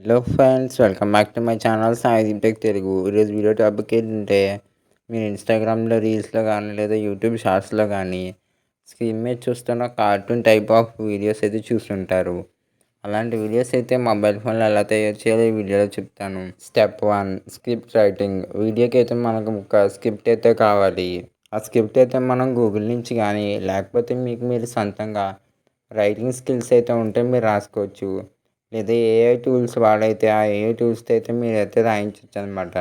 Hello friends, welcome back to my channel Saideep tech Telugu. ఈరోజు video topic ఏంటంటే, మీరు ఇన్స్టాగ్రామ్లో రీల్స్లో కానీ లేదా యూట్యూబ్ షార్ట్స్లో కానీ స్క్రీన్ మీద చూస్తున్న కార్టూన్ టైప్ ఆఫ్ వీడియోస్ అయితే చూస్తుంటారు. అలాంటి వీడియోస్ అయితే మొబైల్ ఫోన్లో ఎలా తయారు చేయాలో ఈ వీడియోలో చెప్తాను. Step 1, script writing. వీడియోకి అయితే మనకు ఒక స్క్రిప్ట్ అయితే కావాలి. ఆ స్క్రిప్ట్ అయితే మనం గూగుల్ నుంచి కానీ లేకపోతే మీకు మీరు సొంతంగా రైటింగ్ స్కిల్స్ అయితే ఉంటే మీరు రాసుకోవచ్చు. లేదా ఏఐ టూల్స్ వాడైతే ఆ ఏఐ టూల్స్తో అయితే మీరైతే రాయించవచ్చు అనమాట.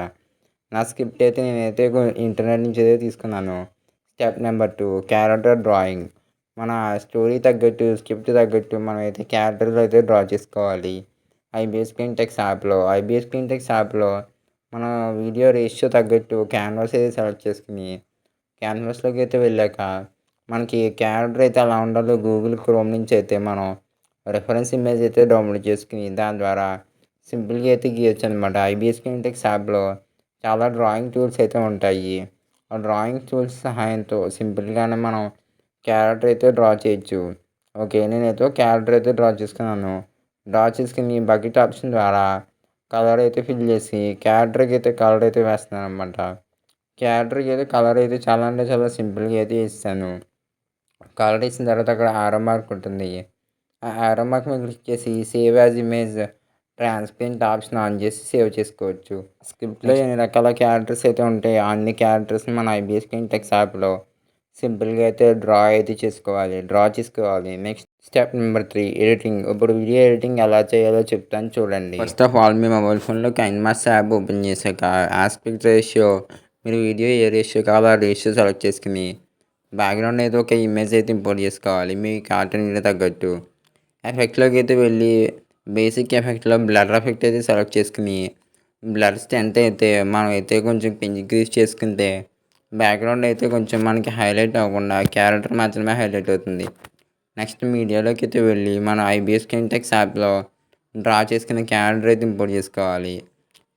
నా స్క్రిప్ట్ అయితే నేనైతే ఇంటర్నెట్ నుంచి అయితే తీసుకున్నాను. Step number 2, character drawing. మన స్టోరీ తగ్గట్టు స్క్రిప్ట్ తగ్గట్టు మనమైతే క్యారెక్టర్లు అయితే డ్రా చేసుకోవాలి. ఐబీఎస్ స్క్రీన్టెక్స్ యాప్లో మన వీడియో రేషియో తగ్గట్టు క్యాన్వాస్ అయితే సెలెక్ట్ చేసుకుని క్యాన్వాస్లోకి అయితే వెళ్ళాక మనకి క్యారెక్టర్ అయితే అలా ఉండాలో గూగుల్ క్రోమ్ నుంచి అయితే మనం రెఫరెన్స్ ఇమేజ్ అయితే డౌన్లోడ్ చేసుకుని దాని ద్వారా సింపుల్గా అయితే గీయొచ్చు అనమాట. ఐబీఎస్ స్క్రీన్టెక్స్ యాప్లో చాలా డ్రాయింగ్ టూల్స్ అయితే ఉంటాయి. ఆ డ్రాయింగ్ టూల్స్ సహాయంతో సింపుల్గానే మనం క్యారెక్టర్ అయితే డ్రా చేయొచ్చు. ఓకే, నేనైతే క్యారెక్టర్ అయితే డ్రా చేసుకున్నాను. డ్రా చేసుకుని బకెట్ ఆప్షన్ ద్వారా కలర్ అయితే ఫిల్ చేసి క్యారెక్టర్కి అయితే కలర్ అయితే వేస్తున్నాను అనమాట. క్యారెక్టర్కి అయితే కలర్ అయితే చాలా అంటే చాలా సింపుల్గా అయితే ఇస్తాను. కలర్ వేసిన తర్వాత అక్కడ ఆరో మార్క్ ఉంటుంది. ఆ యారో మార్క్ మీద క్లిక్ చేసి save as image transparent option on చేసి సేవ్ చేసుకోవచ్చు. స్క్రిప్ట్లో ఎన్ని రకాల క్యారెక్టర్స్ అయితే ఉంటాయో అన్ని క్యారెక్టర్స్ని మన ఐబీఎస్ స్క్రీన్టెక్స్ యాప్లో సింపుల్గా అయితే డ్రా చేసుకోవాలి. Next step number 3, editing. ఇప్పుడు వీడియో ఎడిటింగ్ ఎలా చేయాలో చెప్తాను చూడండి. First of all me mobile ఫోన్లో కైన్మాస్ యాప్ ఓపెన్ చేశాక ఆస్పెక్ట్ రేషియో, మీరు వీడియో ఏ రేషియో కావాలో ఆ రేషియో సెలెక్ట్ చేసుకుని బ్యాక్గ్రౌండ్ అయితే ఒక ఇమేజ్ అయితే ఇంపోర్ట్ చేసుకోవాలి మీ కార్టూన్ వీడియో తగ్గట్టు. ఎఫెక్ట్లోకి అయితే వెళ్ళి బేసిక్ ఎఫెక్ట్లో బ్లర్ ఎఫెక్ట్ అయితే సెలెక్ట్ చేసుకుని బ్లర్ స్ట్రెంత్ అయితే మనం అయితే కొంచెం ఇంక్రీజ్ చేసుకుంటే బ్యాక్గ్రౌండ్ అయితే కొంచెం మనకి హైలైట్ అవ్వకుండా క్యారెక్టర్ మాత్రమే హైలైట్ అవుతుంది. నెక్స్ట్ మీడియాలోకి అయితే వెళ్ళి మన ఐబీఎస్ స్క్రీన్టెక్స్ యాప్లో డ్రా చేసుకున్న క్యారెక్టర్ అయితే ఇంపోర్ట్ చేసుకోవాలి.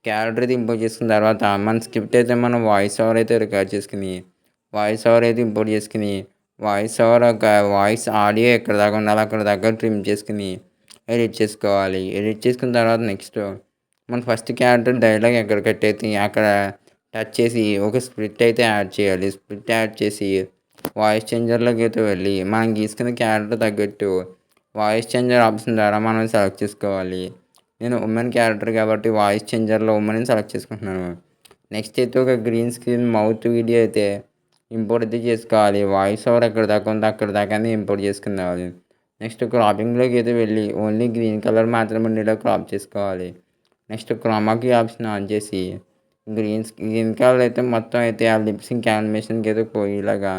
క్యారెక్టర్ అయితే ఇంపోర్ట్ చేసుకున్న తర్వాత మన స్క్రిప్ట్ అయితే మనం వాయిస్ ఓవర్ అయితే రికార్డ్ చేసుకుని ఇంపోర్ట్ చేసుకుని వాయిస్ ఆడియో ఎక్కడ దాకా ఉండాలో అక్కడ దాకా ట్రిమ్ చేసుకుని ఎడిట్ చేసుకోవాలి. ఎడిట్ చేసుకున్న తర్వాత నెక్స్ట్ మన ఫస్ట్ క్యారెక్టర్ డైలాగ్ ఎక్కడ కట్ అయితే అక్కడ టచ్ చేసి ఒక స్ప్లిట్ అయితే యాడ్ చేయాలి. స్ప్లిట్ యాడ్ చేసి వాయిస్ చేంజర్లోకి అయితే వెళ్ళి మనం గీసుకున్న క్యారెక్టర్ తగ్గట్టు వాయిస్ చేంజర్ ఆప్షన్ ద్వారా మనం సెలెక్ట్ చేసుకోవాలి. నేను ఉమెన్ క్యారెక్టర్ కాబట్టి వాయిస్ చేంజర్లో ఉమెన్ సెలెక్ట్ చేసుకుంటున్నాను. నెక్స్ట్ అయితే ఒక గ్రీన్ స్క్రీన్ మౌత్ వీడియో అయితే ఇంపోర్ట్ అయితే చేసుకోవాలి. వాయిస్ ఓవర్ ఎక్కడ దాకా ఉందో అక్కడ దాకానే ఇంపోర్ట్ చేసుకునేవాలి. నెక్స్ట్ క్రాపింగ్లోకి అయితే వెళ్ళి ఓన్లీ గ్రీన్ కలర్ మాత్రమే ఉండేలా క్రాప్ చేసుకోవాలి. నెక్స్ట్ క్రోమాకి ఆప్షన్ ఆన్ చేసి గ్రీన్ కలర్ అయితే మొత్తం అయితే ఆ లిప్సింక్ యానిమేషన్కి అయితే పోయేలాగా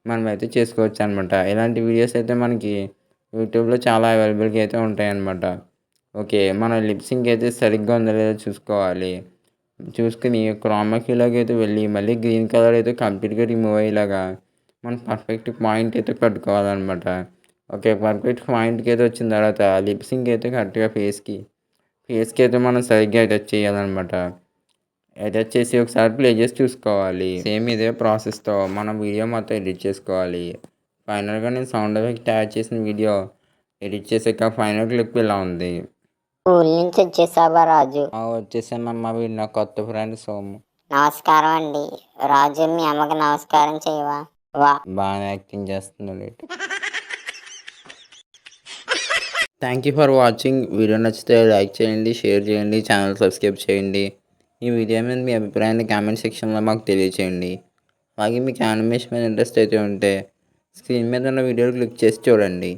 మనం అయితే చేసుకోవచ్చు అనమాట. ఇలాంటి వీడియోస్ అయితే మనకి యూట్యూబ్లో చాలా అవైలబుల్గా అయితే ఉంటాయన్నమాట. ఓకే, మన లిప్సింక్ అయితే సరిగ్గా ఉందో లేదో చూసుకుని క్రోమాకీలోకి అయితే వెళ్ళి మళ్ళీ గ్రీన్ కలర్ అయితే కంప్లీట్గా రిమూవ్ అయ్యేలాగా మనం పర్ఫెక్ట్ పాయింట్ అయితే కట్టుకోవాలన్నమాట. ఓకే, పర్ఫెక్ట్ పాయింట్కి అయితే వచ్చిన తర్వాత లిప్సింక్ అయితే కరెక్ట్గా ఫేస్కి అయితే మనం సరిగ్గా అటాచ్ చేయాలన్నమాట. అటాచ్ చేసి ఒకసారి ప్లే చేసి చూసుకోవాలి. సేమ్ ఇదే ప్రాసెస్తో మనం వీడియో మొత్తం ఎడిట్ చేసుకోవాలి. ఫైనల్గా నేను సౌండ్ ఎఫెక్ట్ యాడ్ చేసిన వీడియో ఎడిట్ చేసాక ఫైనల్ క్లిప్ ఇలా ఉంది. స్కూల్ నుంచి వచ్చేసావా రాజు? వచ్చేసానమ్మా, వీడు నా కొత్త ఫ్రెండ్ సోము. నమస్కారం అండి. రాజు మీ అమ్మకి నమస్కారం చేయవా? బాగా యాక్టింగ్ చేస్తున్నాడు. Thank you for watching. Video నచ్చితే లైక్ చేయండి, షేర్ చేయండి, ఛానల్ సబ్స్క్రైబ్ చేయండి. ఈ వీడియో మీద మీ అభిప్రాయాన్ని కామెంట్ సెక్షన్లో మాకు తెలియచేయండి. అలాగే మీకు యానిమేషన్ మీద ఇంట్రెస్ట్ అయితే ఉంటే స్క్రీన్ మీద ఉన్న వీడియోలు క్లిక్ చేసి చూడండి.